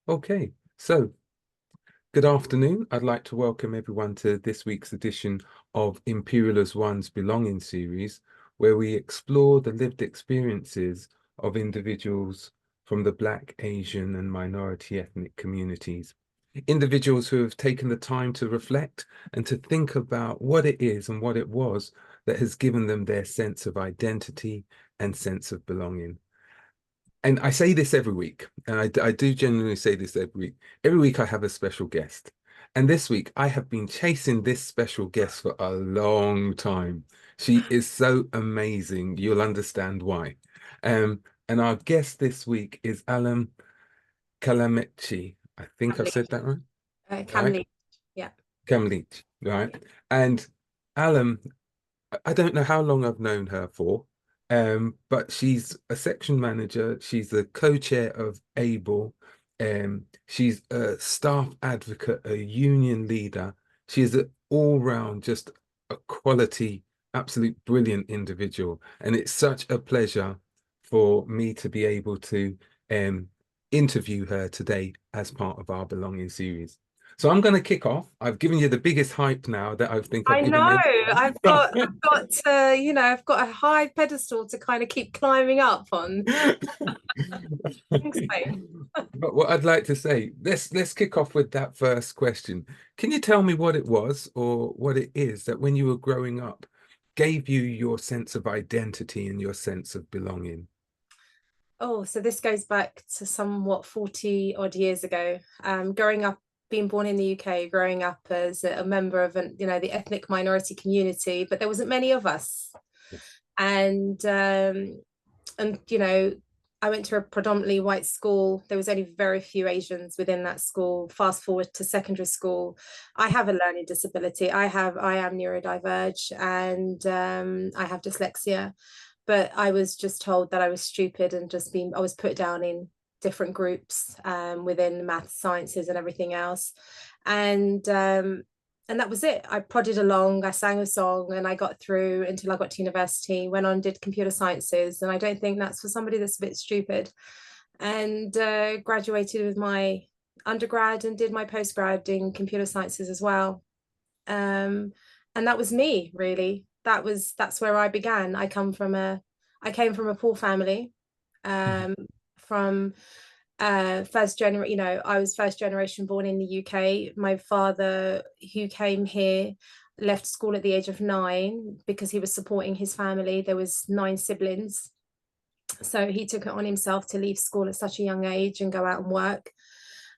Okay, so good afternoon. I'd like to welcome everyone to this week's edition of Imperial as One's Belonging series, where we explore the lived experiences of individuals from the Black, Asian, and minority ethnic communities. Individuals who have taken the time to reflect and to think about what it is and what it was that has given them their sense of identity and sense of belonging. And I say this every week, and I do genuinely say this every week. Every week I have a special guest. And this week I have been chasing this special guest for a long time. She is so amazing. You'll understand why. And our guest this week is Ahlam Khamliche. I think I've said Khamliche. that right. Right? Khamliche. Yeah. Khamliche, right? And Ahlam, I don't know how long I've known her for, but she's a section manager. She's the co-chair of ABLE. She's a staff advocate, a union leader. She is an all-round, just a quality, absolute brilliant individual. And it's such a pleasure for me to be able to interview her today as part of our Belonging series. So I'm going to kick off. I've given you the biggest hype now that I think I've I given know. anyone. I've got to, I've got a high pedestal to kind of keep climbing up on. Thanks, mate. But what I'd like to say, let's kick off with that first question. Can you tell me what it was or what it is that when you were growing up gave you your sense of identity and your sense of belonging? Oh, so this goes back to somewhat 40 odd years ago. Growing up, being born in the UK, growing up as a member of the ethnic minority community, but there wasn't many of us. And I went to a predominantly white school. There was only very few Asians within that school. Fast forward to secondary school, I have a learning disability. I am neurodiverge, and I have dyslexia. But I was just told that I was stupid and I was put down in different groups within math, sciences, and everything else. And and that was it. I prodded along, I sang a song, and I got through until I got to university, went on, did computer sciences. And I don't think that's for somebody that's a bit stupid. And graduated with my undergrad and did my postgrad in computer sciences as well. Um, and that was me, really. That's where I began. I came from a poor family, um, from first generation. I was first generation born in the UK. My father, who came here, left school at the age of 9 because he was supporting his family. There was 9 siblings, so he took it on himself to leave school at such a young age and go out and work.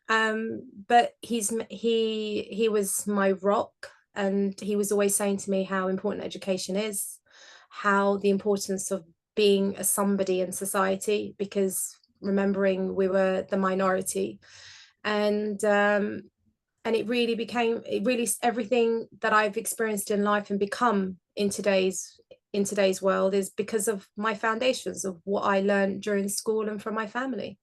But he was my rock, and he was always saying to me how important education is, how the importance of being a somebody in society, because remembering we were the minority. And it really everything that I've experienced in life and become in today's world is because of my foundations of what I learned during school and from my family.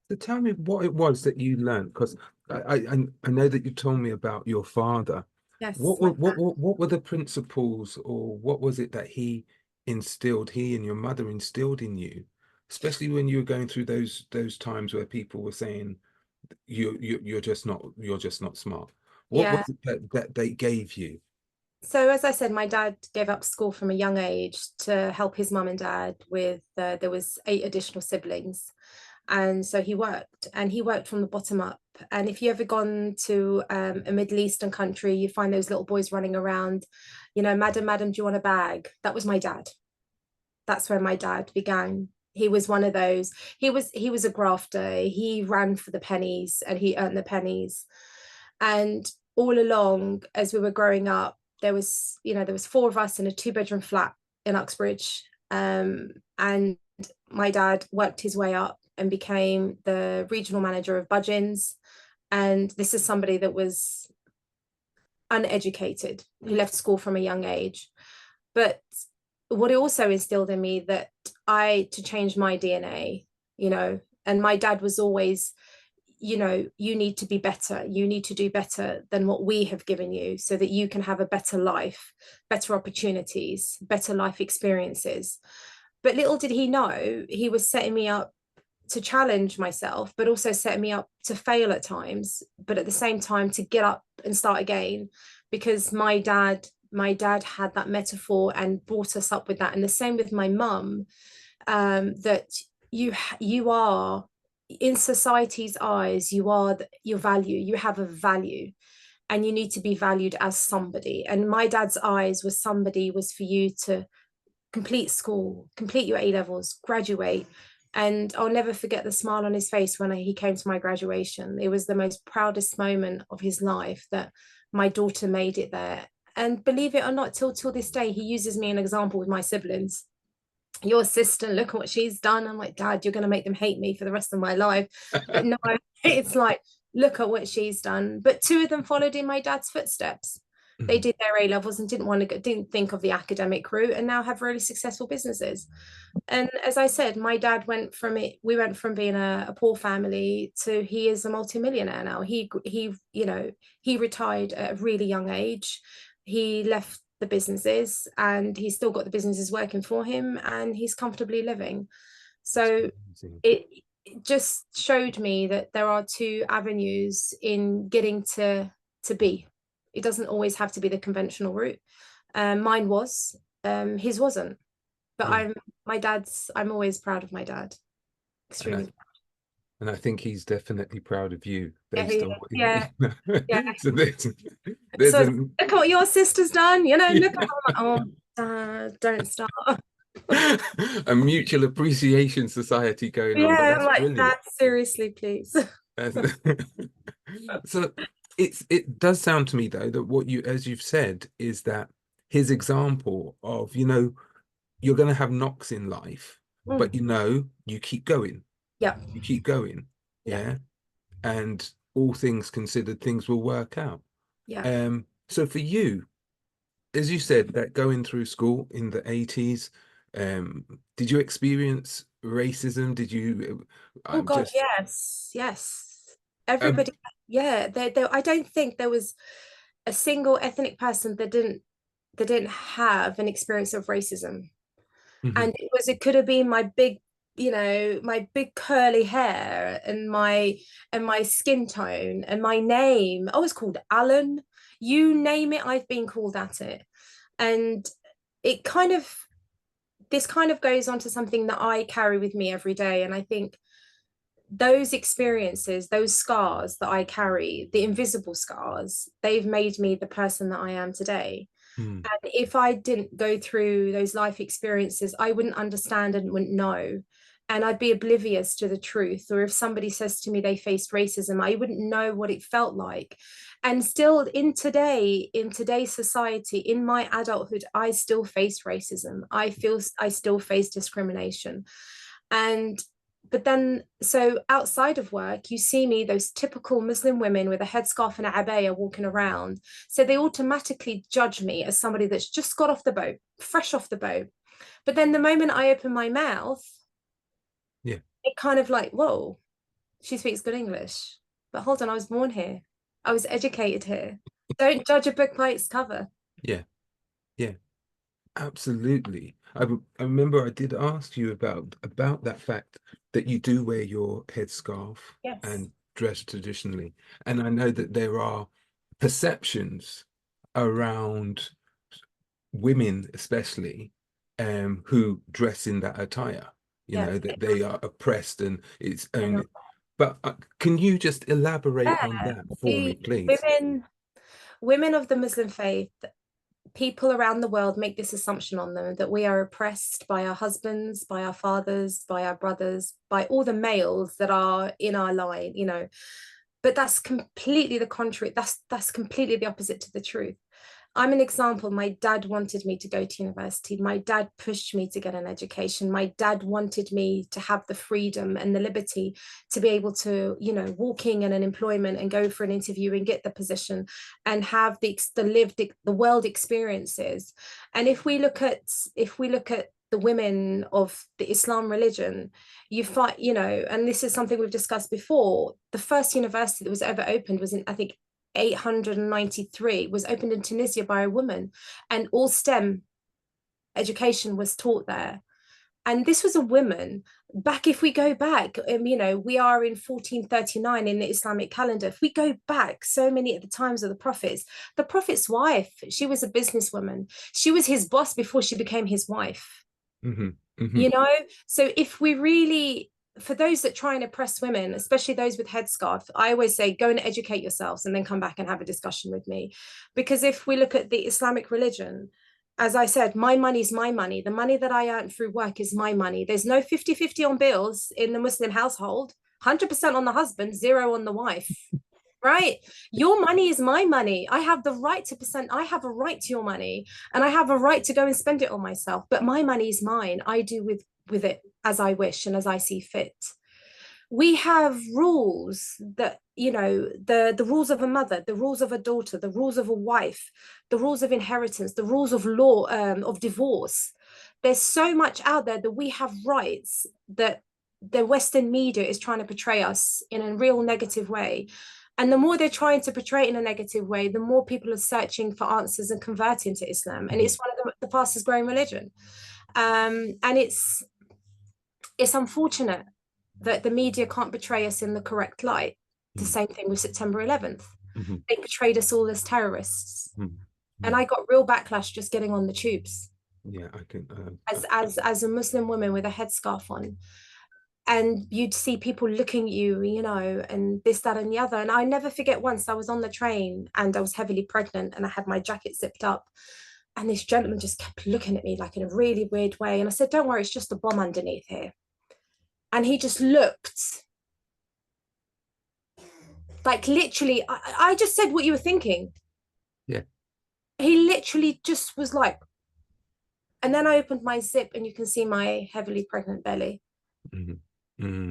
So tell me what it was that you learned, because I know that you told me about your father. Yes, What were the principles, or what was it that he and your mother instilled in you, especially when you were going through those times where people were saying you're just not smart. What yeah. was it that they gave you? So as I said, my dad gave up school from a young age to help his mum and dad with there was 8 additional siblings. And so he worked from the bottom up. And if you ever gone to a Middle Eastern country, you find those little boys running around, madam, do you want a bag? That was my dad. That's where my dad began. He was one of those. He was a grafter. He ran for the pennies and he earned the pennies. And all along, as we were growing up, there was 4 of us in a 2-bedroom flat in Uxbridge. And my dad worked his way up and became the regional manager of Budgeons. And this is somebody that was uneducated, who left school from a young age. But what it also instilled in me that to change my DNA, and my dad was always, you need to be better. You need to do better than what we have given you so that you can have a better life, better opportunities, better life experiences. But little did he know, he was setting me up challenge myself, but also set me up to fail at times, but at the same time to get up and start again, because my dad had that metaphor and brought us up with that. And the same with my mum, that you are, in society's eyes, you are your value, you have a value, and you need to be valued as somebody. And my dad's eyes was for you to complete school, complete your A levels, graduate. And I'll never forget the smile on his face when he came to my graduation. It was the most proudest moment of his life, that my daughter made it there. And believe it or not, till this day, he uses me as an example with my siblings. Your sister, look at what she's done. I'm like, Dad, you're going to make them hate me for the rest of my life. But no, it's like, look at what she's done. But two of them followed in my dad's footsteps. They did their A levels and didn't think of the academic route, and now have really successful businesses. And as I said, my dad we went from being a poor family to, he is a multimillionaire now. He retired at a really young age. He left the businesses, and he's still got the businesses working for him, and he's comfortably living. So it just showed me that there are two avenues in getting to be. It doesn't always have to be the conventional route. Mine was, his wasn't. But Yeah. I'm always proud of my dad. And Extremely. and I think he's definitely proud of you based Yeah, on what yeah, yeah. so there's So a look at what your sister's done, look at oh, Dad, don't start. a mutual appreciation society going on, but Yeah, I'm that's like, brilliant. Dad, seriously, please. So it does sound to me though that what you, as you've said, is that his example of, you're going to have knocks in life, but Mm. you keep going, Yeah, you keep going, yeah, yeah, and all things considered, things will work out. yeah. So for you, as you said, that going through school in the 80s, did you experience racism? Did you, Oh I'm God, just, yes, yes. um, Everybody, yeah. I don't think there was a single ethnic person that didn't have an experience of racism. mhm, And it could have been my big curly hair and my skin tone and my name. I was called Alan. You name it, I've been called at it. And it kind of this kind of goes on to something that I carry with me every day. And I think those experiences, those scars that I carry, the invisible scars, they've made me the person that I am today. mm, And if I didn't go through those life experiences, I wouldn't understand and wouldn't know. And I'd be oblivious to the truth. Or if somebody says to me they faced racism, I wouldn't know what it felt like. And still in today's society, in my adulthood, I still face racism. I still face discrimination. And but then, so outside of work, you see me, those typical Muslim women with a headscarf and a abaya walking around. So they automatically judge me as somebody that's just got off the boat, fresh off the boat. But then the moment I open my mouth, yeah, it kind of like, whoa, she speaks good English. But hold on, I was born here. I was educated here. Don't judge a book by its cover. yeah, yeah. Absolutely. I remember I did ask you about that fact that you do wear your headscarf Yes. and dress traditionally. And I know that there are perceptions around women, especially, who dress in that attire, Yeah. that they are oppressed and it's And, only. But can you just elaborate yeah, on that for me, the please? women of the Muslim faith, people around the world make this assumption on them that we are oppressed by our husbands, by our fathers, by our brothers, by all the males that are in our line. But that's completely the contrary. That's completely the opposite to the truth. I'm an example. My dad wanted me to go to university. My dad pushed me to get an education. My dad wanted me to have the freedom and the liberty to be able to, walk in an employment and go for an interview and get the position and have the world experiences. And if we look at the women of the Islam religion, you find, and this is something we've discussed before, the first university that was ever opened was in, I think, 893, was opened in Tunisia by a woman, and all STEM education was taught there. And this was a woman back, if we go back, we are in 1439 in the Islamic calendar. If we go back so many at the times of the prophet's wife, she was a businesswoman. She was his boss before she became his wife. Mm-hmm. Mm-hmm. You know, so if we really, for those that try and oppress women, especially those with headscarf, I always say go and educate yourselves and then come back and have a discussion with me. Because if we look at the Islamic religion, as I said, my money is my money. The money that I earn through work is my money. There's no 50-50 on bills in the Muslim household, 100% on the husband, zero on the wife. Right? Your money is my money. I have the right to percent. I have a right to your money, and I have a right to go and spend it on myself. But my money is mine. I do with it as I wish and as I see fit. We have rules that, the rules of a mother, the rules of a daughter, the rules of a wife, the rules of inheritance, the rules of law, of divorce. There's so much out there that we have rights that the Western media is trying to portray us in a real negative way. And the more they're trying to portray it in a negative way, the more people are searching for answers and converting to Islam. And it's one of the fastest growing religion. And it's unfortunate that the media can't portray us in the correct light. The same thing with September 11th. Mm-hmm. They portrayed us all as terrorists. Mm-hmm. And I got real backlash just getting on the tubes. Yeah, I can. As a Muslim woman with a headscarf on, and you'd see people looking at you, and this, that, and the other. And I never forget, once I was on the train and I was heavily pregnant and I had my jacket zipped up, and this gentleman just kept looking at me like in a really weird way. And I said, "Don't worry, it's just a bomb underneath here." And he just looked like, literally, I just said what you were thinking. Yeah. He literally just was like, and then I opened my zip and you can see my heavily pregnant belly. Mm-hmm.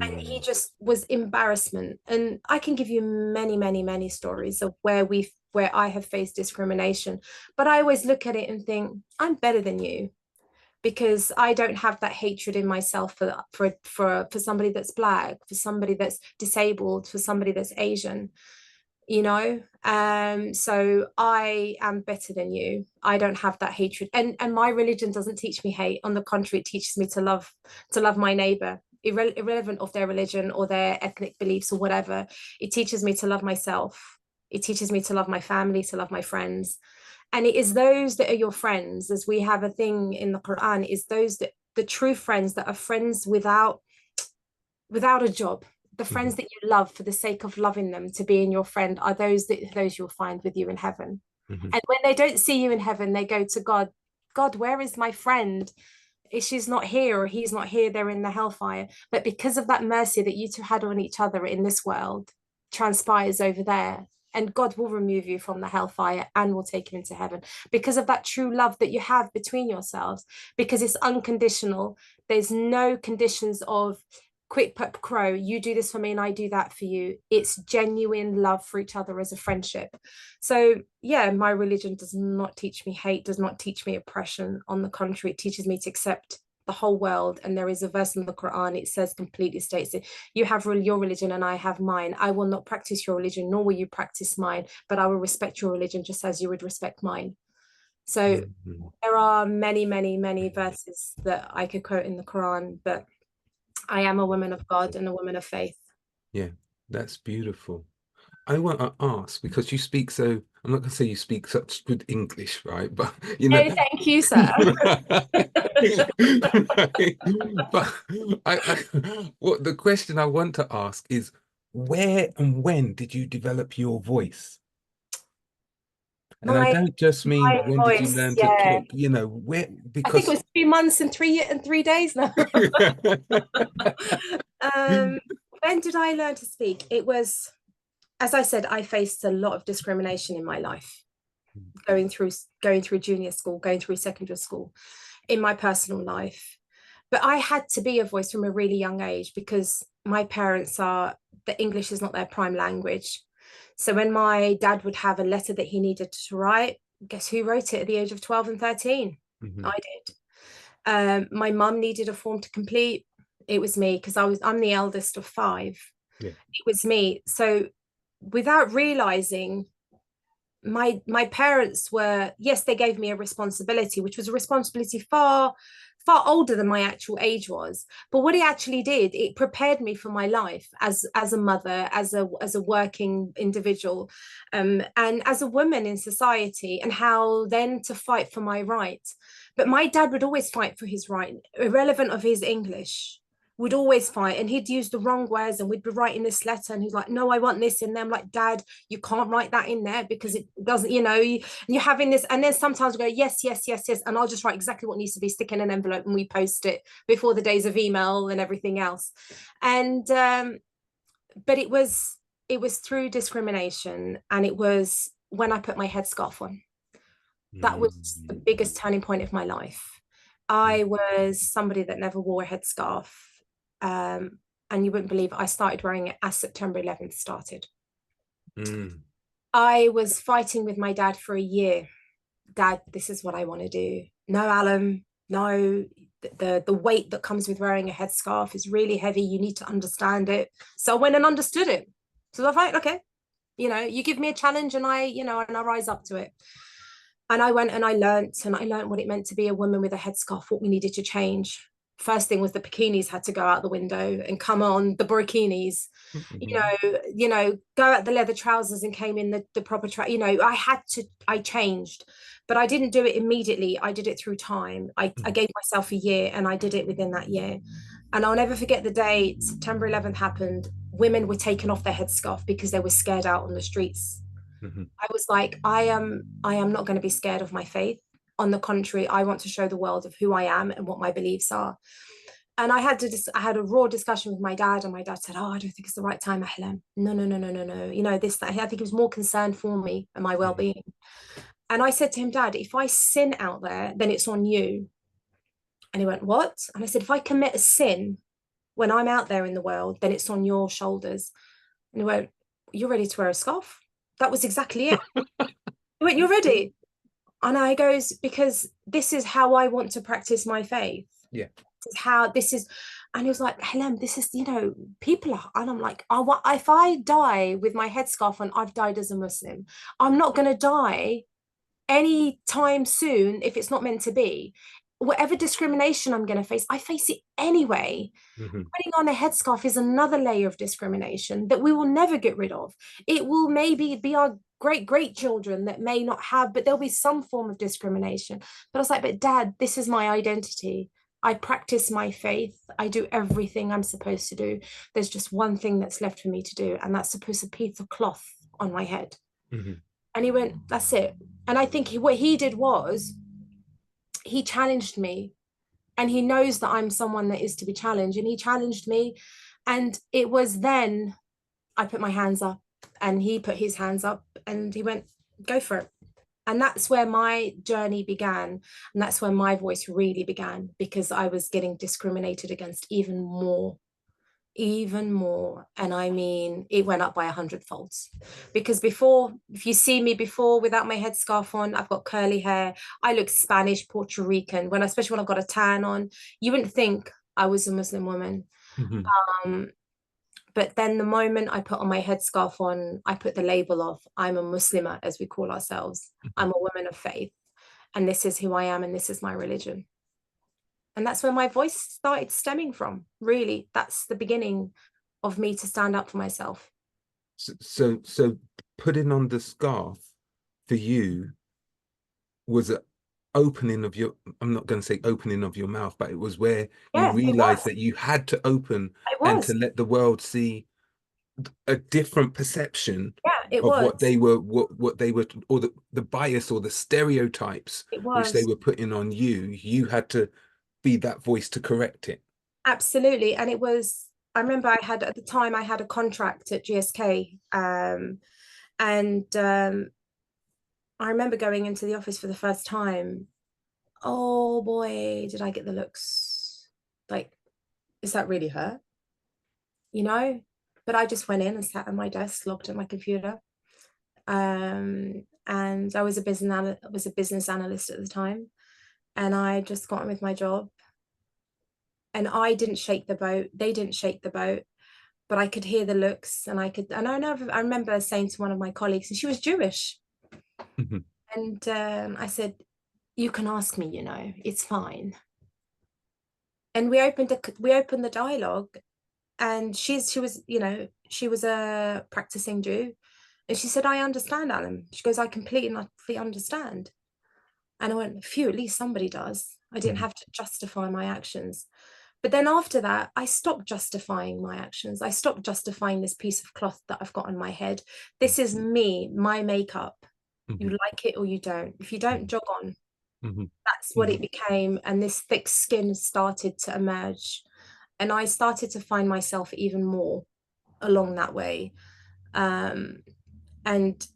And he Mm-hmm. just was embarrassment. And I can give you many, many, many stories of where I have faced discrimination. But I always look at it and think, I'm better than you, because I don't have that hatred in myself for somebody that's black, for somebody that's disabled, for somebody that's Asian. So I am better than you. I don't have that hatred, and my religion doesn't teach me hate. On the contrary, it teaches me to love my neighbor, irrelevant of their religion or their ethnic beliefs or whatever. It teaches me to love myself. It teaches me to love my family, to love my friends. And it is those that are your friends, as we have a thing in the Quran, is those that the true friends that are friends without a job. The friends that you love for the sake of loving them, to be in your friend, are those you'll find with you in heaven. Mm-hmm. And when they don't see you in heaven, they go to God. God, where is my friend? If she's not here or he's not here, they're in the hellfire. But because of that mercy that you two had on each other in this world, transpires over there, and God will remove you from the hellfire and will take you into heaven, because of that true love that you have between yourselves, because it's unconditional. There's no conditions of quid pro quo, you do this for me and I do that for you. It's genuine love for each other as a friendship. So yeah, my religion does not teach me hate, does not teach me oppression. On the contrary, it teaches me to accept the whole world. And there is a verse in the Quran, it says, completely states it, you have your religion and I have mine. I will not practice your religion, nor will you practice mine, but I will respect your religion just as you would respect mine. So Mm-hmm. there are many, many, many verses that I could quote in the Quran, but I am a woman of God and a woman of faith. Yeah, that's beautiful. I want to ask, because you speak so, I'm not going to say you speak such good English, right? But Oh, thank you, sir. but what the question I want to ask is, where and when did you develop your voice? And I my don't just mean my when did you voice, learn to yeah. talk, where, I think it because was 3 months and 3 days now. um, when did I learn to speak? It was, as I said, I faced a lot of discrimination in my life, going through junior school, going through secondary school, in my personal life. But I had to be a voice from a really young age, because my parents are, the English is not their prime language. So when my dad would have a letter that he needed to write, guess who wrote it at the age of 12 and 13? Mhm. I did. My mum needed a form to complete. It was me, because I'm the eldest of five. Yeah. It was me. So without realizing, my parents were, yes, they gave me a responsibility, which was a responsibility far far older than my actual age was. But what it actually did, it prepared me for my life as a mother, as a working individual, and as a woman in society, and how then to fight for my right. But my dad would always fight for his right, irrelevant of his English, would always fight, and he'd use the wrong words, and we'd be writing this letter and he's like, no, I want this in there. I'm like, Dad, you can't write that in there because it doesn't, you're having this. And then sometimes we go, yes, yes, yes, yes, and I'll just write exactly what needs to be, stick in an envelope, and we post it before the days of email and everything else. And but it was through discrimination, and it was when I put my headscarf on. That was the biggest turning point of my life. I was somebody that never wore a headscarf. And you wouldn't believe it, I started wearing it as September 11th started. I was fighting with my dad for a year. Dad, this is what I want to do. No, Ahlam, no. The weight that comes with wearing a headscarf is really heavy. You need to understand it. So I went and understood it. So I thought, okay, you give me a challenge and I rise up to it. And I went and I learned what it meant to be a woman with a headscarf, what we needed to change. First thing was the bikinis had to go out the window and come on the burkinis, go out the leather trousers and came in the proper I changed, but I didn't do it immediately. I did it through time. I gave myself a year and I did it within that year. And I'll never forget the day September 11th happened. Women were taking off their headscarf because they were scared out on the streets. I was like, I am not going to be scared of my faith. On the contrary, I want to show the world of who I am and what my beliefs are. And I had a raw discussion with my dad, and my dad said, "Oh, I don't think it's the right time, Ahlam. No, no, no, no, no, no. This, that." I think he was more concerned for me and my well-being. And I said to him, Dad, if I sin out there, then it's on you. And he went, what? And I said, if I commit a sin when I'm out there in the world, then it's on your shoulders. And he went, you're ready to wear a scarf? That was exactly it. He went, you're ready? And I goes, because this is how I want to practice my faith. Yeah. This is how this is. And he was like, Helen, this is, people are. And I'm like, if I die with my headscarf on, I've died as a Muslim. I'm not going to die anytime soon if it's not meant to be. Whatever discrimination I'm going to face, I face it anyway. Putting on a headscarf is another layer of discrimination that we will never get rid of. It will maybe be our great children that may not have, but there'll be some form of discrimination. But I was like, but Dad, this is my identity. I practice my faith. I do everything I'm supposed to do. There's just one thing that's left for me to do, and that's to put a piece of cloth on my head. And he went, that's it. And I think what he did was he challenged me, and he knows that I'm someone that is to be challenged, and he challenged me. And it was then I put my hands up and he put his hands up and he went, go for it. And that's where my journey began. And that's where my voice really began, because I was getting discriminated against even more. And I mean, it went up by 100 folds, because before, if you see me before without my headscarf on, I've got curly hair, I look Spanish, Puerto Rican, especially when I've got a tan on, you wouldn't think I was a Muslim woman. But then the moment I put on my headscarf on, I put the label of I'm a Muslimah, as we call ourselves. I'm a woman of faith, and this is who I am, and this is my religion. And that's where my voice started stemming from. Really, that's the beginning of me to stand up for myself. So putting on the scarf for you was an opening of your, I'm not going to say opening of your mouth, but it was where you realized that you had to open and to let the world see a different perception of what they were, or the bias or the stereotypes which they were putting on you. You had to be that voice to correct it. Absolutely. And it was, I remember at the time I had a contract at GSK, I remember going into the office for the first time. Oh boy, did I get the looks. Like, is that really her? But I just went in and sat at my desk, looked at my computer. And I was a business analyst at the time. And I just got on with my job. And I didn't shake the boat. They didn't shake the boat. But I could hear the looks, and I remember saying to one of my colleagues, and she was Jewish. And I said, you can ask me, it's fine. And we opened the dialogue, and she was, you know, she was a practicing Jew, and she said, I understand, Alan. She goes, I completely and utterly understand. And I went, phew, at least somebody does. I didn't Mhm. have to justify my actions. But then after that, I stopped justifying my actions. I stopped justifying this piece of cloth that I've got on my head. This is me, my makeup. You Mhm. like it or you don't. If you don't, Mhm. jog on. Mhm. That's what it Mhm. became. And this thick skin started to emerge. And I started to find myself even more along that way. Um, and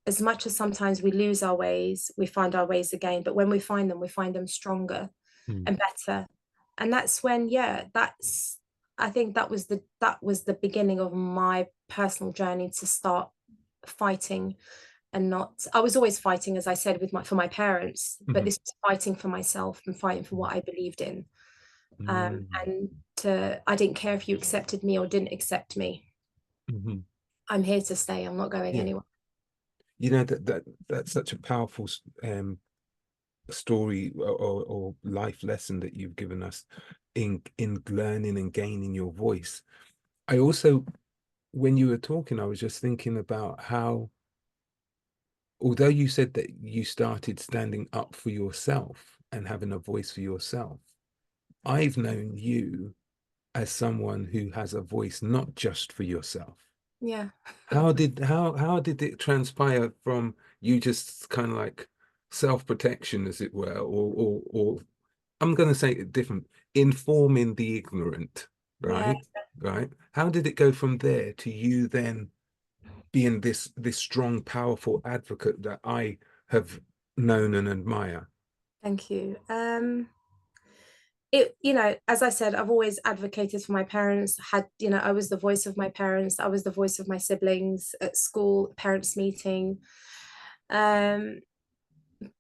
as much as sometimes we lose our ways, we find our ways again. But when we find them stronger Mhm. and better. And that's when, yeah, that's, I think that was the beginning of my personal journey to start fighting. And not, I was always fighting, as I said, with my for my parents, but Mhm. this was fighting for myself and fighting for what I believed in. Mhm. And I didn't care if you accepted me or didn't accept me. Mhm. I'm here to stay. I'm not going Yeah. anywhere. You know that's such a powerful story or life lesson that you've given us in learning and gaining your voice. I also, when you were talking, I was just thinking about how, although you said that you started standing up for yourself and having a voice for yourself, I've known you as someone who has a voice not just for yourself. Yeah. How did it transpire from you just kind of like self-protection, as it were, or I'm going to say it different, informing the ignorant, Yeah. right? Right. How did it go from there to you then being this strong, powerful advocate that I have known and admire? Thank you. It, you know, as I said, I've always advocated for my parents. Had, you know, I was the voice of my parents. I was the voice of my siblings at school, parents meeting. Um,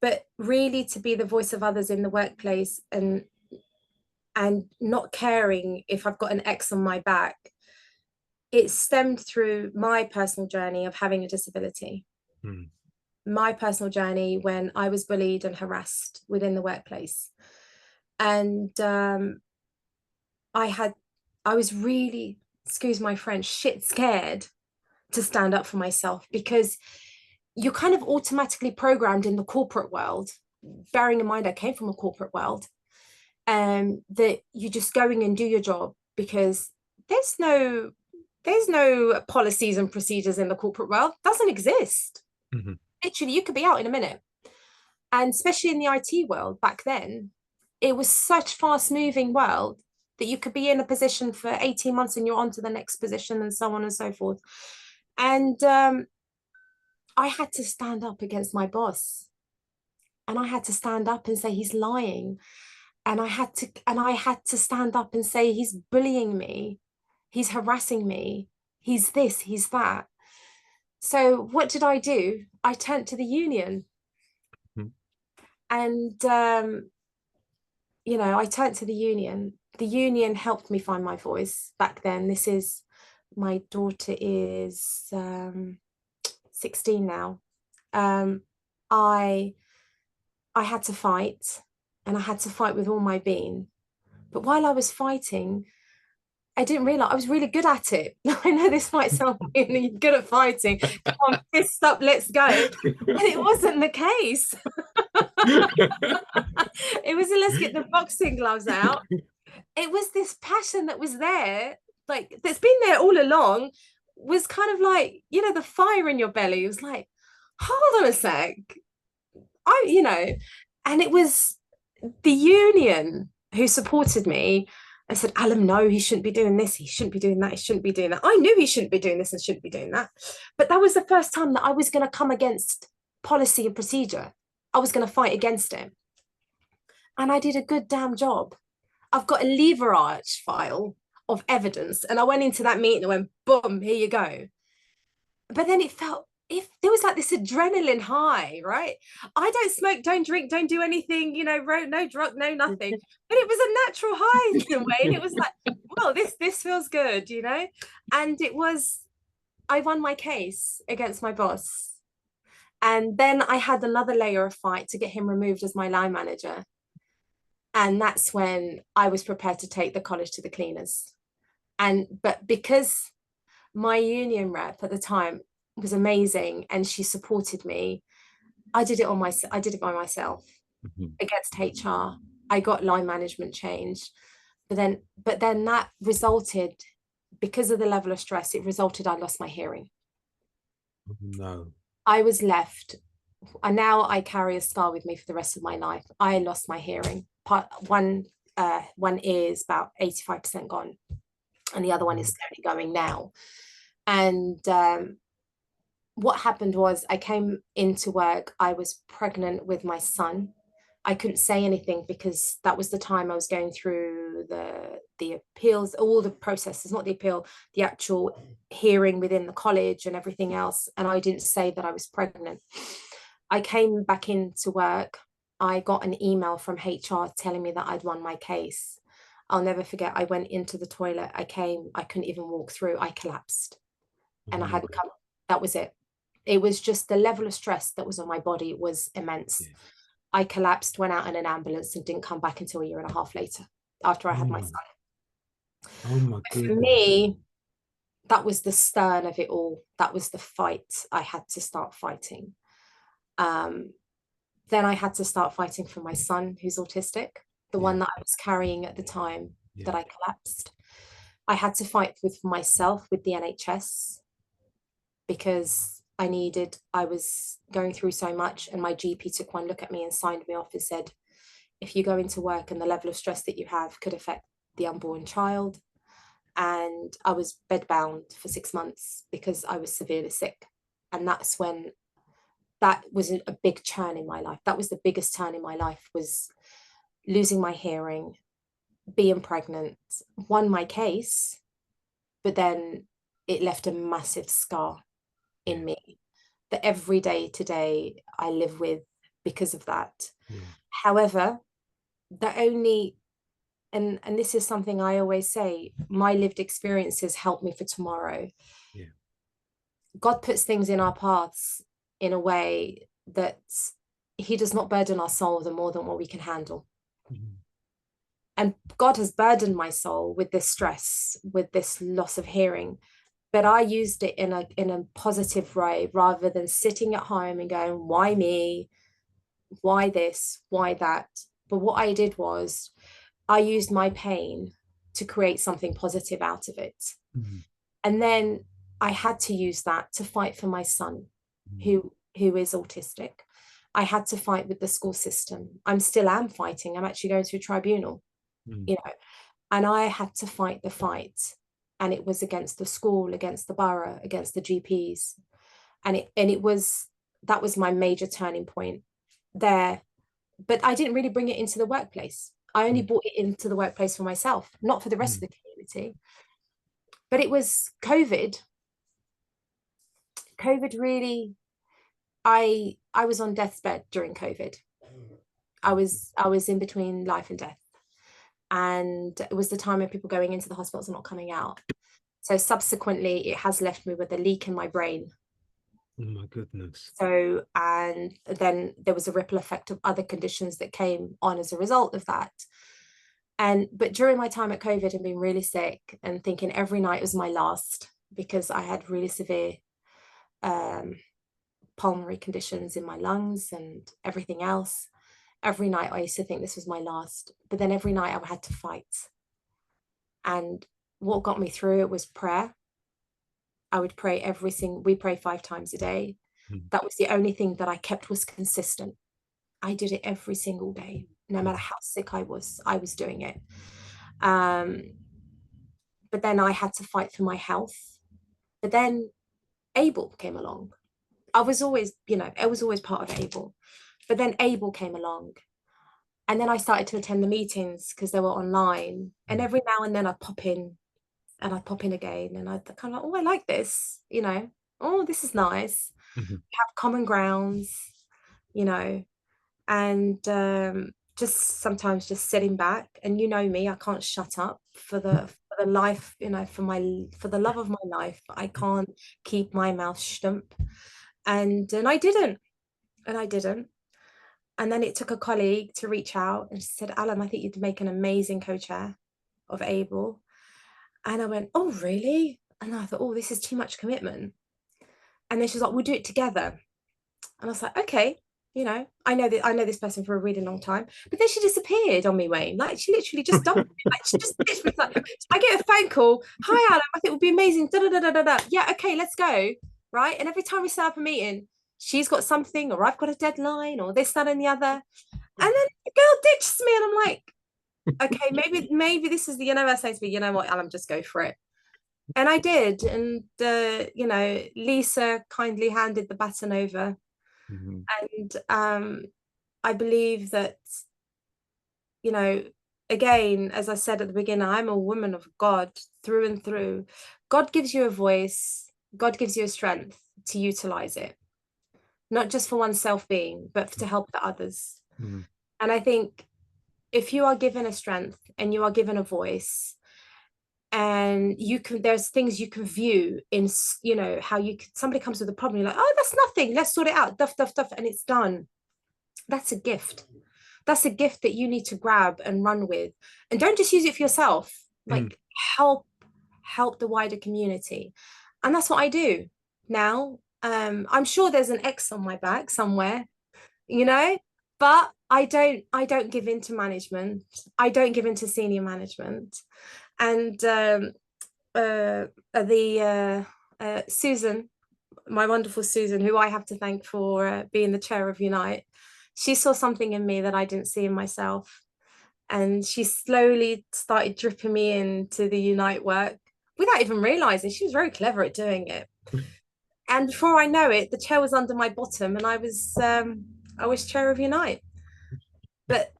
but really to be the voice of others in the workplace, and not caring if I've got an X on my back, it stemmed through my personal journey of having a disability. Mm, My personal journey when I was bullied and harassed within the workplace. And I had, I was really, excuse my French, shit scared to stand up for myself, because you're kind of automatically programmed in the corporate world, bearing in mind I came from a corporate world, that you just go in and do your job, because there's no there's no policies and procedures in the corporate world. It doesn't exist. mhm, Literally, you could be out in a minute. And especially in the IT world back then, it was such fast moving world that you could be in a position for 18 months and you're on to the next position, and so on and so forth. And I had to stand up against my boss, and I had to stand up and say he's lying, and I had to stand up and say he's bullying me, he's harassing me, he's this, he's that. So what did I do? I turned to the union. mhm, And you know, I turned to the union. The union helped me find my voice back then. This is, my daughter is 16 now. um I I had to fight, and I had to fight with all my being. But while I was fighting, I didn't realize I was really good at it. I know this might sound really good at fighting. Come on, fist up, let's go. And it wasn't the case. It was, let's get the boxing gloves out. It was this passion that was there, like that's been there all along, was kind of like, you know, the fire in your belly. It was like, hold on a sec. You know, and it was the union who supported me and said, Alam, no, he shouldn't be doing this. He shouldn't be doing that. He shouldn't be doing that. I knew he shouldn't be doing this and shouldn't be doing that. But that was the first time that I was going to come against policy and procedure. I was going to fight against it. And I did a good damn job. I've got a leverage file of evidence. And I went into that meeting and went, boom, here you go. But then it felt, if there was like this adrenaline high, right? I don't smoke, don't drink, don't do anything, you know, no drug, no nothing. But it was a natural high in a way. And it was like, well, this feels good, you know? And it was, I won my case against my boss. And then I had another layer of fight to get him removed as my line manager. And that's when I was prepared to take the college to the cleaners. But because my union rep at the time was amazing and she supported me, I did it by myself Mhm. against HR. I got line management change. But then that resulted, because of the level of stress, it resulted I lost my hearing. Oh, no. I was left, and now I carry a scar with me for the rest of my life. I lost my hearing. One ear is about 85% gone, and the other one is Mm. slowly going now. And what happened was I came into work, I was pregnant with my son. I couldn't say anything because that was the time I was going through the appeals, all the processes, not the appeal, the actual hearing within the college and everything else. And I didn't say that I was pregnant. I came back into work. I got an email from HR telling me that I'd won my case. I'll never forget. I went into the toilet. I couldn't even walk through. I collapsed Oh, and I no. hadn't come. That was it. It was just the level of stress that was on my body was immense. Yeah. I collapsed, went out in an ambulance, and didn't come back until a year and a half later after I had my Mm. son. Oh, my For goodness. me, that was the stern of it all. That was the fight I had to start fighting. Um, then I had to start fighting for my son, who's autistic, the Yeah. one that I was carrying at the time Yeah. that I collapsed. I had to fight with myself, with the NHS, because I was going through so much, and my GP took one look at me and signed me off and said, if you go into work and the level of stress that you have could affect the unborn child. And I was bedbound for 6 months because I was severely sick. And that's when that was a big turn in my life. That was the biggest turn in my life, was losing my hearing, being pregnant, won my case, but then it left a massive scar Yeah. in me that every day today I live with because of that. Yeah. However, the only and this is something I always say, my lived experiences help me for tomorrow. Yeah. God puts things in our paths in a way that he does not burden our soul more than what we can handle. Mhm. And God has burdened my soul with this stress, with this loss of hearing, but I used it in a positive way rather than sitting at home and going, why me? Why this? Why that? But what I did was I used my pain to create something positive out of it. Mhm. And then I had to use that to fight for my son, Mhm. who is autistic. I had to fight with the school system. I'm still am fighting. I'm actually going to a tribunal, Mhm. you know, and I had to fight the fight. And it was against the school, against the borough, against the GPs. And it was that was my major turning point there. But I didn't really bring it into the workplace. I only Mhm. brought it into the workplace for myself, not for the rest Mhm. of the community. But it was COVID. COVID really, I was on death's bed during COVID. I was in between life and death. And it was the time when people going into the hospitals are not coming out. So subsequently, it has left me with a leak in my brain. Oh, my goodness. So, and then there was a ripple effect of other conditions that came on as a result of that. But during my time at COVID and being really sick and thinking every night was my last, because I had really severe um, pulmonary conditions in my lungs and everything else. Every night I used to think this was my last, but then every night I had to fight. And what got me through it was prayer. I would pray we pray 5 times a day. Mhm. That was the only thing that I kept was consistent. I did it every single day, no matter Mhm. how sick I was doing it. Um, but then I had to fight for my health. But then Abel came along. I was always part of Abel. But then Abel came along. And then I started to attend the meetings because they were online. And Mhm. every now and then I'd pop in and I'd pop in again. And I'd kind of like, oh, I like this, oh, this is nice. Mhm. Have common grounds, you know, and just sometimes just sitting back. And you know me, I can't shut up for the life, for the love of my life. I can't keep my mouth stump. And I didn't. And I didn't. And then it took a colleague to reach out, and she said, Ahlam, I think you'd make an amazing co-chair of Able. And I went, oh, really? And I thought, oh, this is too much commitment. And then she's like, we'll do it together. And I was like, okay, I know this person for a really long time. But then she disappeared on me, Wayne. Like, she literally just dumped me. Like, she just literally like, I get a phone call. Hi, Ahlam, I think it would be amazing. Da, da, da, da, da, da. Yeah, okay, let's go. Right. And every time we set up a meeting, she's got something, or I've got a deadline, or this, that, and the other. And then the girl ditches me, and I'm like, okay, maybe this is the universe saying to me, you know what, Ahlam, just go for it. And I did. And Lisa kindly handed the baton over. Mhm. And I believe that, again, as I said at the beginning, I'm a woman of God through and through. God gives you a voice, God gives you a strength to utilize it, not just for oneself being, but to help the others. Mhm. And I think if you are given a strength and you are given a voice, and there's things you can view in, how somebody comes with a problem, you're like, oh, that's nothing, let's sort it out, duff, duff, duff, and it's done. That's a gift. That's a gift that you need to grab and run with. And don't just use it for yourself. Mm. Like, help the wider community. And that's what I do now. I'm sure there's an X on my back somewhere, but I don't give in to management. I don't give in to senior management. And Susan, my wonderful Susan, who I have to thank for being the chair of Unite, she saw something in me that I didn't see in myself. And she slowly started dripping me into the Unite work without even realizing. She was very clever at doing it. And before I know it, the chair was under my bottom, and I was chair of Unite. But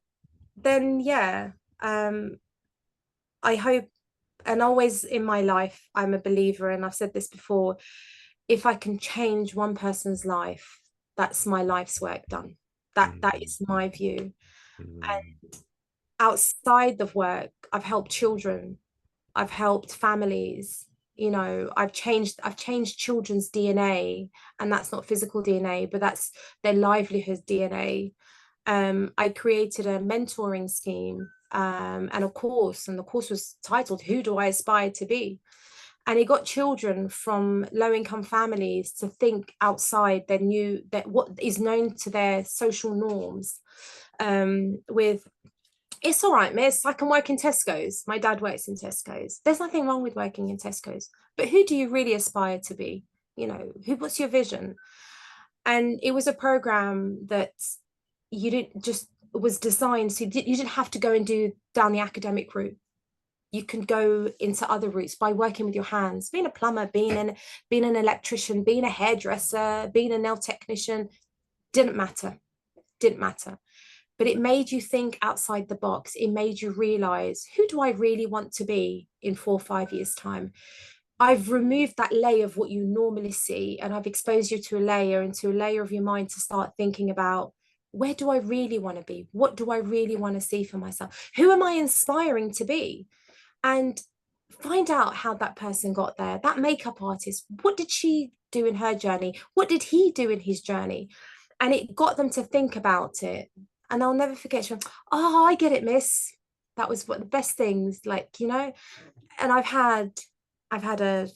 then, yeah, I hope, and always in my life, I'm a believer, and I've said this before, if I can change one person's life, that's my life's work done. That Mhm. is my view. Mhm. And outside of work, I've helped children, I've helped families, I've changed children's DNA, and that's not physical DNA, but that's their livelihood DNA. I created a mentoring scheme, and a course, and the course was titled Who Do I Aspire to Be? And it got children from low-income families to think outside that what is known to their social norms, with, it's all right, miss, I can work in Tesco's. My dad works in Tesco's. There's nothing wrong with working in Tesco's. But who do you really aspire to be? What's your vision? And it was a program that you didn't just was designed so you didn't have to go and do down the academic route. You can go into other routes by working with your hands, being a plumber, being an electrician, being a hairdresser, being a nail technician. Didn't matter. But it made you think outside the box. It made you realize, who do I really want to be in 4 or 5 years' time? I've removed that layer of what you normally see, and I've exposed you to a layer, into a layer of your mind to start thinking about, where do I really want to be? What do I really want to see for myself? Who am I inspiring to be? And find out how that person got there. That makeup artist, what did she do in her journey? What did he do in his journey? And it got them to think about it. And I'll never forget, she went, oh, I get it, miss. That was what the best things, and I've had a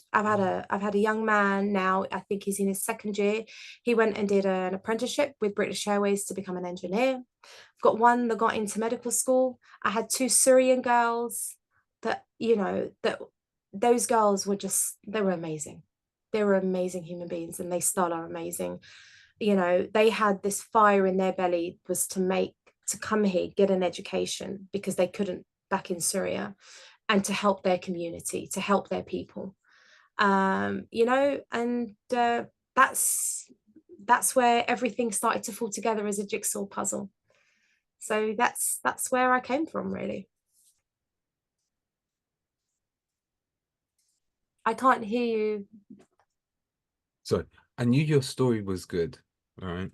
young man now, I think he's in his second year. He went and did an apprenticeship with British Airways to become an engineer. I've got one that got into medical school. I had two Syrian girls that those girls they were amazing. They were amazing human beings, and they still are amazing. They had this fire in their belly, was to come here, get an education, because they couldn't back in Syria, and to help their community, to help their people. And that's where everything started to fall together as a jigsaw puzzle. So that's where I came from, really. I can't hear you. So I knew your story was good, all right?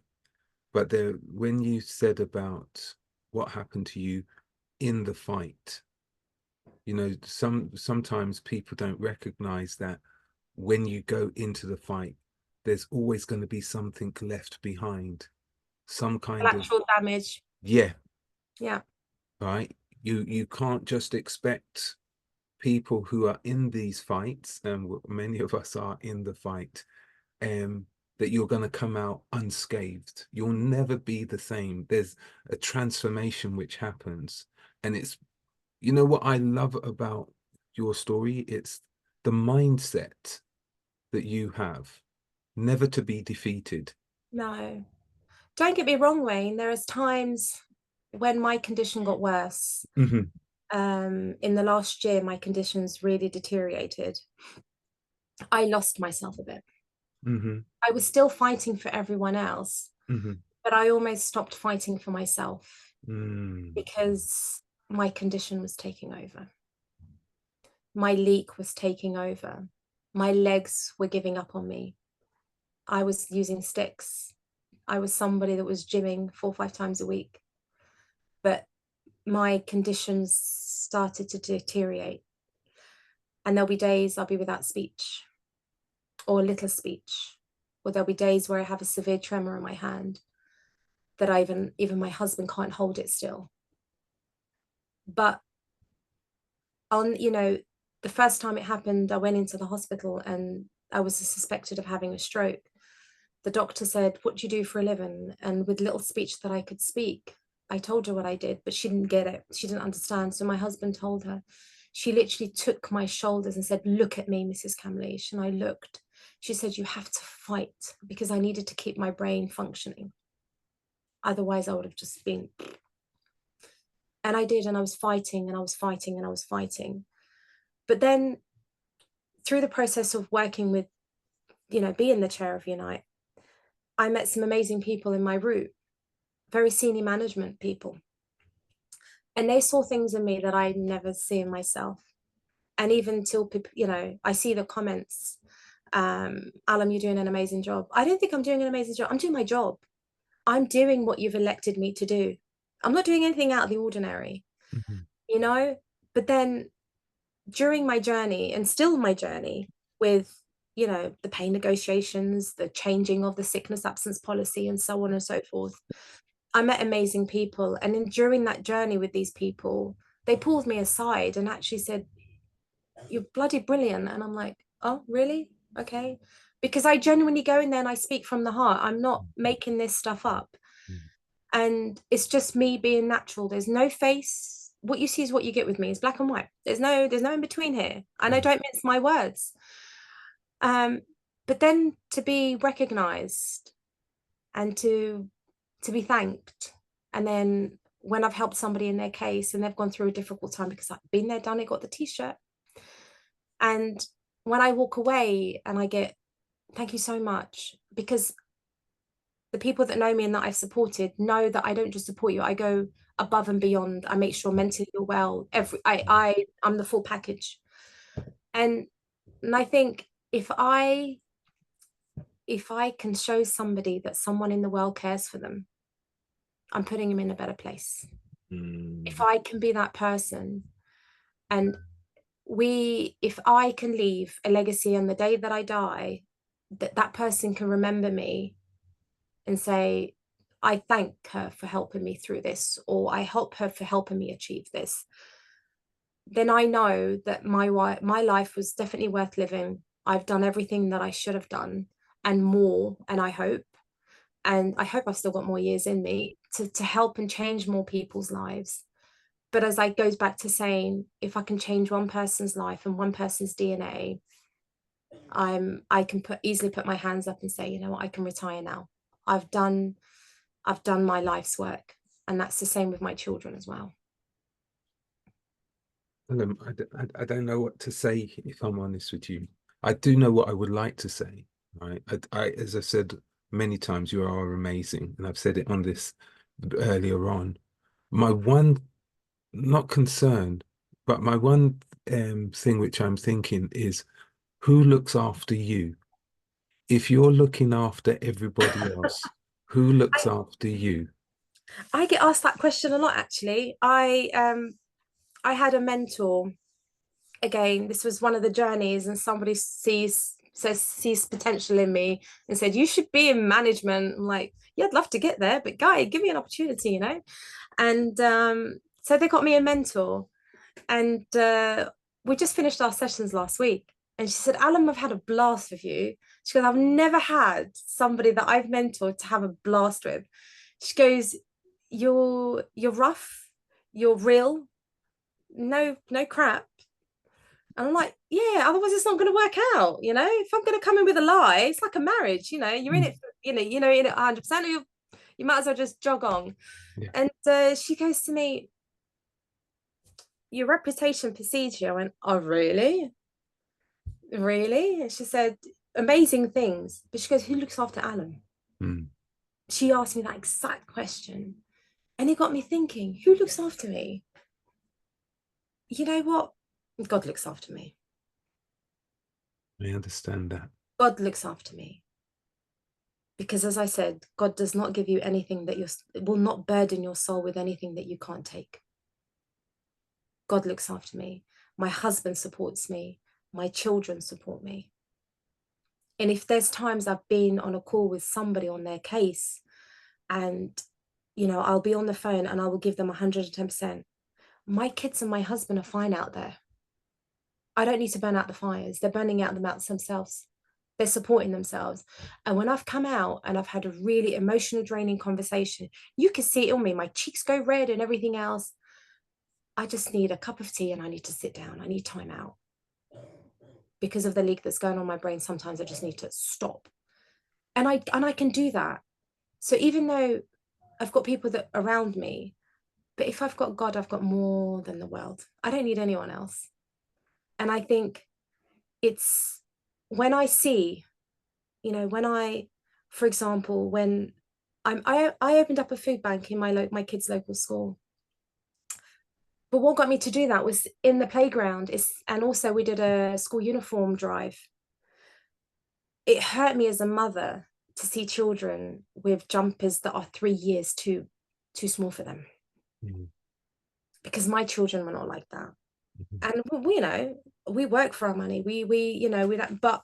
But when you said about what happened to you in the fight, sometimes people don't recognize that when you go into the fight, there's always going to be something left behind. some kind of, collateral damage. yeah, Yeah. right. You can't just expect people who are in these fights, and many of us are in the fight, um, that you're going to come out unscathed. You'll never be the same. There's a transformation which happens. And it's, you know what I love about your story? It's the mindset that you have, never to be defeated. No, don't get me wrong, Wayne. There is times when my condition got worse. Hmm. In the last year, my conditions really deteriorated. I lost myself a bit. Hmm. I was still fighting for everyone else, Hmm. but I almost stopped fighting for myself Mm. because my condition was taking over. My leak was taking over. My legs were giving up on me. I was using sticks. I was somebody that was gymming 4 or 5 times a week, but my conditions started to deteriorate. And there'll be days I'll be without speech or little speech, or there'll be days where I have a severe tremor in my hand that even my husband can't hold it still. But on, the first time it happened, I went into the hospital and I was suspected of having a stroke. The doctor said, "What do you do for a living?" And with little speech that I could speak, I told her what I did, but she didn't get it. She didn't understand. So my husband told her. She literally took my shoulders and said, "Look at me, Mrs. Khamliche." And I looked. She said, "You have to fight," because I needed to keep my brain functioning. Otherwise, I would have just been. And I did, and I was fighting, and I was fighting, and I was fighting. But then through the process of working with, being the chair of Unite, I met some amazing people in my route, very senior management people. And they saw things in me that I never see in myself. And even till, I see the comments, Ahlam, you're doing an amazing job. I don't think I'm doing an amazing job. I'm doing my job. I'm doing what you've elected me to do. I'm not doing anything out of the ordinary, Hmm. you know? But then during my journey and still my journey with, the pay negotiations, the changing of the sickness absence policy and so on and so forth, I met amazing people. And during that journey with these people, they pulled me aside and actually said, "You're bloody brilliant." And I'm like, "Oh, really? Okay." Because I genuinely go in there and I speak from the heart. I'm not making this stuff up. And it's just me being natural. There's no face. What you see is what you get with me. It's black and white. There's no in between here. And I don't mince my words. Um, but then to be recognized and to be thanked. And then when I've helped somebody in their case and they've gone through a difficult time because I've been there, done it, got the t-shirt. And when I walk away and I get, "Thank you so much," because the people that know me and that I've supported know that I don't just support you. I go above and beyond. I make sure mentally you're well. I'm the full package. And I think if I can show somebody that someone in the world cares for them, I'm putting them in a better place. If Mm. I can be that person, and if I can leave a legacy on the day that I die, that person can remember me and say, "I thank her for helping me through this," or "I help her for helping me achieve this," then I know that my life was definitely worth living. I've done everything that I should have done and more, and I hope I've still got more years in me to help and change more people's lives. But as I goes back to saying, if I can change one person's life and one person's DNA, I can easily put my hands up and say, "You know what, I can retire now. I've done my life's work." And that's the same with my children as well. I don't know what to say, if I'm honest with you. I do know what I would like to say, right? As I said many times, you are amazing, and I've said it on this earlier on. My one, not concern, but my one thing which I'm thinking is, who looks after you? If you're looking after everybody else, who looks after you? I get asked that question a lot, actually. I had a mentor. Again, this was one of the journeys, and somebody sees sees potential in me and said, you should be in management. I'm like, yeah, I'd love to get there, but guy, give me an opportunity, you know? And so they got me a mentor. And we just finished our sessions last week. And she said, Alan, I've had a blast with you. She goes, I've never had somebody that I've mentored to have a blast with. She goes, you're rough, you're real, no crap. And I'm like, yeah, otherwise it's not going to work out. You know, if I'm going to come in with a lie, it's like a marriage, you know, you're in it, for, in it 100%, or you might as well just jog on. Yeah. And she goes to me, your reputation precedes you. I went, oh, really? Really? And she said, amazing things. But she goes, who looks after Alan? Mm. She asked me that exact question. And it got me thinking, who looks after me? You know what? God looks after me. I understand that. God looks after me. Because as I said, God does not give you anything that will not burden your soul with anything that you can't take. God looks after me. My husband supports me. My children support me. And if there's times I've been on a call with somebody on their case and, I'll be on the phone and I will give them 110%. My kids and my husband are fine out there. I don't need to burn out the fires. They're burning out the mouths themselves. They're supporting themselves. And when I've come out and I've had a really emotional, draining conversation, you can see it on me. My cheeks go red and everything else. I just need a cup of tea and I need to sit down. I need time out. Because of the leak that's going on in my brain, sometimes I just need to stop. And I can do that. So even though I've got people that around me, but if I've got God, I've got more than the world. I don't need anyone else. And I think it's when I see, for example, when I opened up a food bank in my kids' local school. But what got me to do that was in the playground, and also we did a school uniform drive. It hurt me as a mother to see children with jumpers that are 3 years too small for them. Mm-hmm. Because my children were not like that. Mm-hmm. And we work for our money. But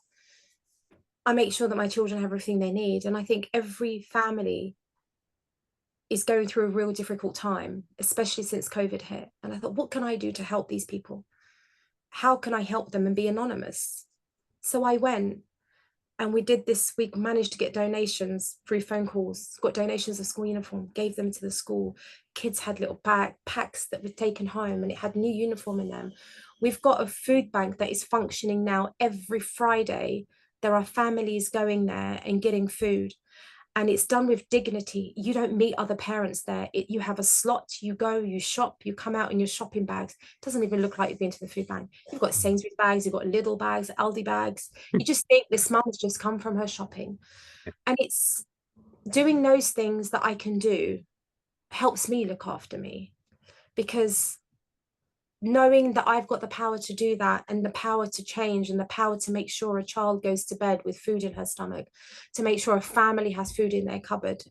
I make sure that my children have everything they need. And I think every family is going through a real difficult time, especially since COVID hit. And I thought, what can I do to help these people? How can I help them and be anonymous? So I went and we did this. We managed to get donations through phone calls, got donations of school uniform, gave them to the school. Kids had little packs that were taken home and it had new uniform in them. We've got a food bank that is functioning now every Friday. There are families going there and getting food. And it's done with dignity. You don't meet other parents there. You have a slot, you go, you shop, you come out in your shopping bags. It doesn't even look like you've been to the food bank. You've got Sainsbury's bags, you've got Lidl bags, Aldi bags. You just think this mum's just come from her shopping. And it's doing those things that I can do helps me look after me, because knowing that I've got the power to do that and the power to change and the power to make sure a child goes to bed with food in her stomach, to make sure a family has food in their cupboard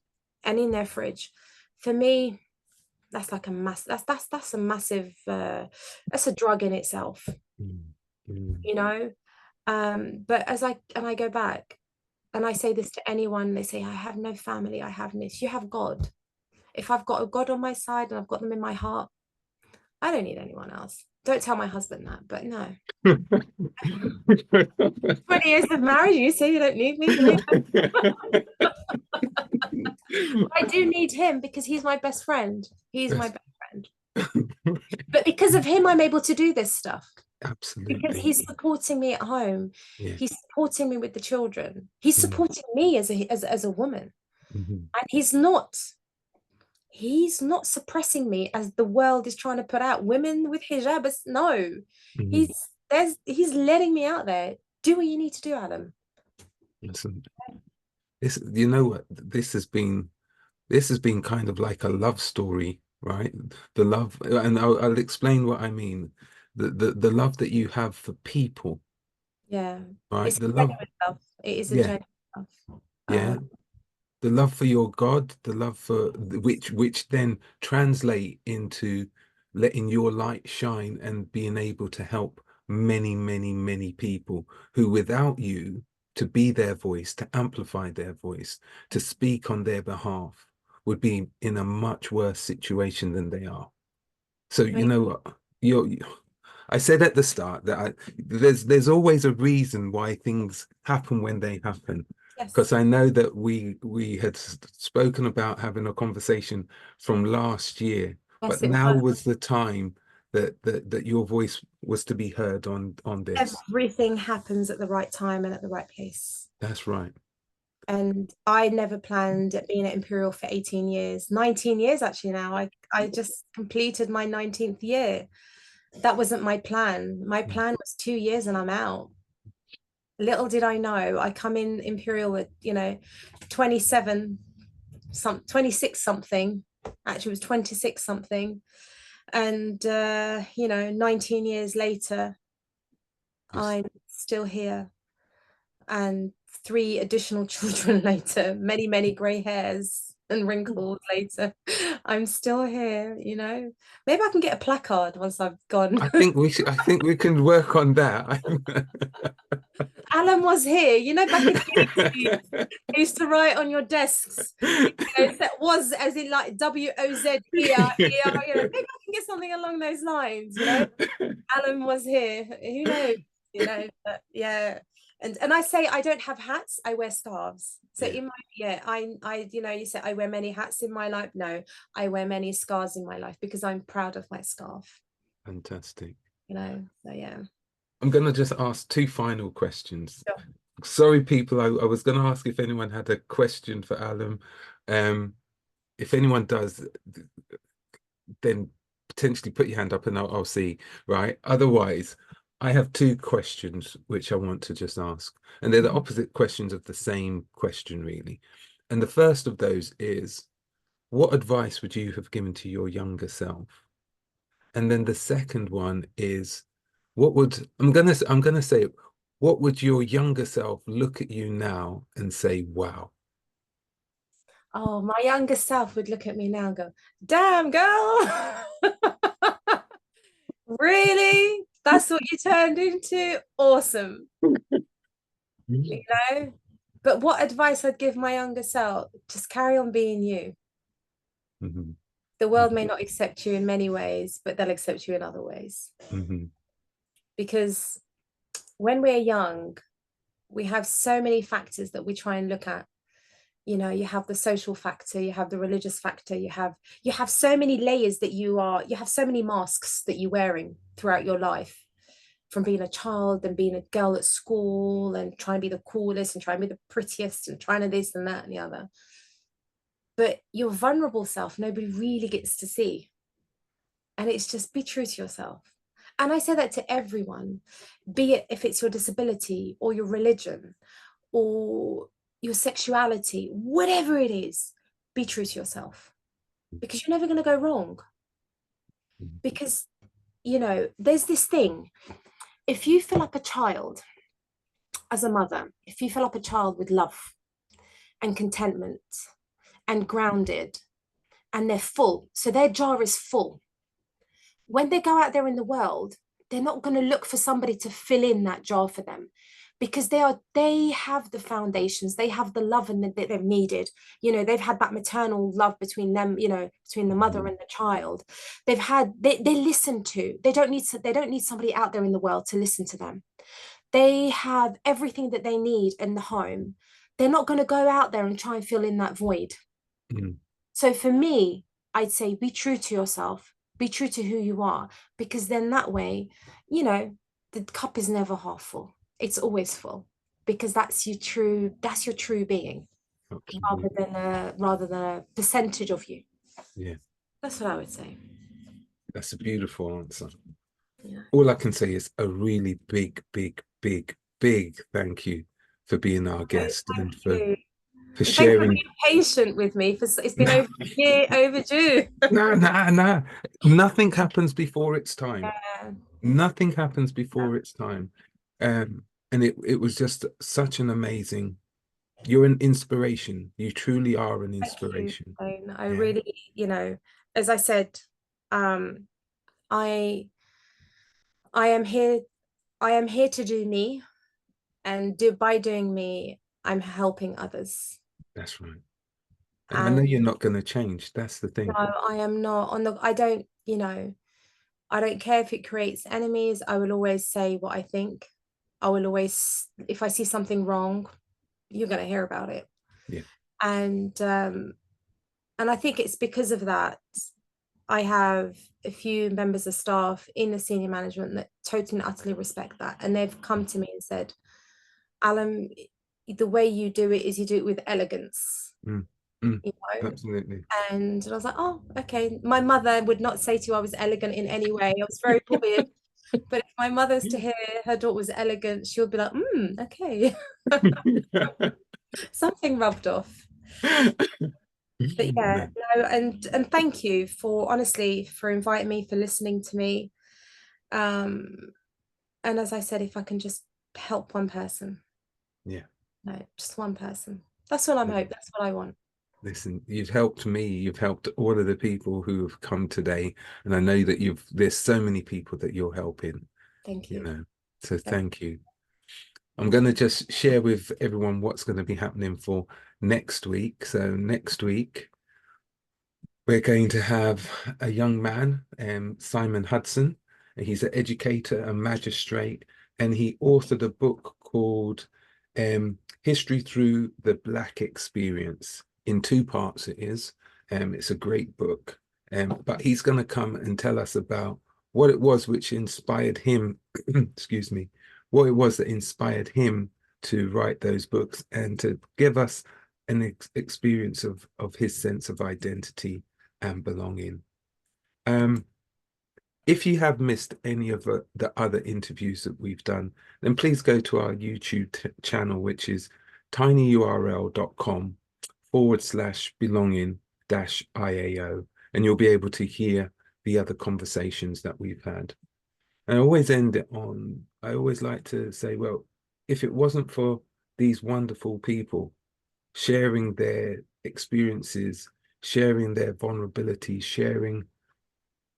and in their fridge, for me, that's like that's a massive that's a drug in itself. But as I go back and I say this to anyone, they say, I have no family, I have this. You have God. If I've got a God on my side and I've got them in my heart, I don't need anyone else. Don't tell my husband that, but no. 20 years of marriage, you say you don't need me. I do need him because he's my best friend. He's my best friend. But because of him, I'm able to do this stuff. Absolutely. Because he's supporting me at home. Yeah. He's supporting me with the children. He's supporting me as a woman. Mm-hmm. And he's not suppressing me as the world is trying to put out women with hijabs. No, mm-hmm. He's letting me out there. Do what you need to do, Adam. Listen, you know what, this has been kind of like a love story, right? The love, and I'll explain what I mean. The love that you have for people. Yeah, right. It's the love. It is a genuine love. Yeah. The love for your God, the love for which then translate into letting your light shine and being able to help many, many, many people who without you to be their voice, to amplify their voice, to speak on their behalf, would be in a much worse situation than they are. So, you know, I said at the start that there's always a reason why things happen when they happen. Yes. Because I know that we had spoken about having a conversation from last year, Yes, but it now was. was the time that your voice was to be heard on this. Everything happens at the right time and at the right place. That's right. And I never planned at being at Imperial for 18 years, 19 years actually now. I just completed my 19th year. That wasn't my plan. My plan was 2 years and I'm out. Little did I know, I come in Imperial at, 27, 26 something. Actually, it was 26 something. And, 19 years later, Yes. I'm still here. And 3 additional children later, many, many grey hairs and wrinkles later, I'm still here, Maybe I can get a placard once I've gone. I think we can work on that. Ahlam was here, back in the 80s. I used to write on your desks. That was as in like WOZ here. Maybe I can get something along those lines, Ahlam was here. Who knows? But yeah. And I say I don't have hats, I wear scarves. So Yeah. in my I you said I wear many hats in my life. No, I wear many scars in my life because I'm proud of my scarf. Fantastic. So yeah. I'm gonna just ask 2 final questions. Sure. Sorry, people, I was gonna ask if anyone had a question for Ahlam. If anyone does, then potentially put your hand up and I'll see, right? Otherwise, I have 2 questions which I want to just ask, and they're the opposite questions of the same question, really. And the first of those is, what advice would you have given to your younger self? And then the second one is, I'm gonna say, what would your younger self look at you now and say, wow? Oh, my younger self would look at me now and go, damn, girl. Really? That's what you turned into? Awesome. But what advice I'd give my younger self? Just carry on being you. Mhm. The world may not accept you in many ways, but they'll accept you in other ways. Mhm. Because when we're young, we have so many factors that we try and look at. You have the social factor, you have the religious factor, you have so many layers that you have so many masks that you're wearing throughout your life, from being a child and being a girl at school and trying to be the coolest and trying to be the prettiest and trying to this and that and the other. But your vulnerable self, nobody really gets to see. And it's just be true to yourself. And I say that to everyone, be it if it's your disability or your religion or your sexuality, whatever it is, be true to yourself, because you're never going to go wrong. Because, there's this thing. If you fill up a child as a mother, if you fill up a child with love and contentment and grounded, and they're full, so their jar is full, when they go out there in the world, they're not going to look for somebody to fill in that jar for them, because they have the foundations, they have the love that they've needed. They've had that maternal love between them, between the mother and the child. They listen to. They don't need somebody out there in the world to listen to them. They have everything that they need in the home. They're not going to go out there and try and fill in that void. So for me, I'd say be true to yourself, be true to who you are, because then that way, the cup is never half full. It's always full, because that's your true being, rather than a percentage of you. Yeah, That's what I would say. that's a beautiful answer. Yeah. All I can say is a really big, big, big, big thank you for being our guest and for Thanks for sharing. being patient with me. It's been over a year overdue. No. Nothing happens before its time. Yeah. Nothing happens before its time. And it was just such an amazing. You're an inspiration. You truly are an inspiration. I really, as I said, I I am here to do me, And by doing me, I'm helping others. That's right. And I know And you're not going to change. That's the no, thing. I am not on the, I don't, I don't care if it creates enemies. I will always say what I think. I will always, if I see something wrong, you're going to hear about it. Yeah. And I think it's because of that. I have a few members of staff in the senior management that totally and utterly respect that. And they've come to me and said, Alan, the way you do it is you do it with elegance, Mm. Mm. you know? Absolutely. And I was like, oh, okay. My mother would not say to you I was elegant in any way. I was very buoyant. But if my mother's to hear her daughter was elegant, she would be like, okay. Something rubbed off. But yeah, No. no, and thank you for honestly for inviting me, for listening to me. Um, and as I said, if I can just help one person, Yeah. no, just one person. That's all I'm Yeah. hoping. That's what I want. Listen, you've helped me, you've helped all of the people who have come today. And I know that there's so many people that you're helping, Thank you you. know. So Thank thank you. I'm going to just share with everyone what's going to be happening for next week. So next week, we're going to have a young man, Simon Hudson. He's an educator and magistrate, and he authored a book called History Through the Black Experience. In two parts it is. It's a great book. But he's going to come and tell us about what it was which inspired him, excuse me, what it was that inspired him to write those books and to give us an experience of his sense of identity and belonging. If you have missed any of the other interviews that we've done, then please go to our YouTube channel, which is tinyurl.com/belonging IAO, and you'll be able to hear the other conversations that we've had. And I always end it on, I always like to say, well, if it wasn't for these wonderful people sharing their experiences, sharing their vulnerability, sharing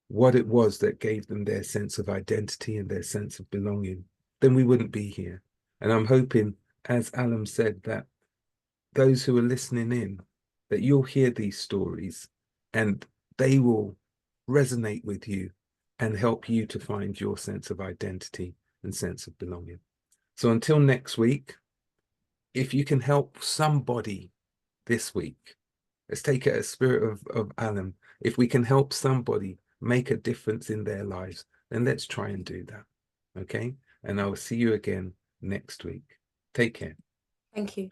what it was that gave them their sense of identity and their sense of belonging, then we wouldn't be here. And I'm hoping, as Ahlam said, that those who are listening in, that you'll hear these stories and they will resonate with you and help you to find your sense of identity and sense of belonging. So until next week, if you can help somebody this week, let's take it as spirit of Ahlam. If we can help somebody make a difference in their lives, then let's try and do that. Okay. And I will see you again next week. Take care. Thank you.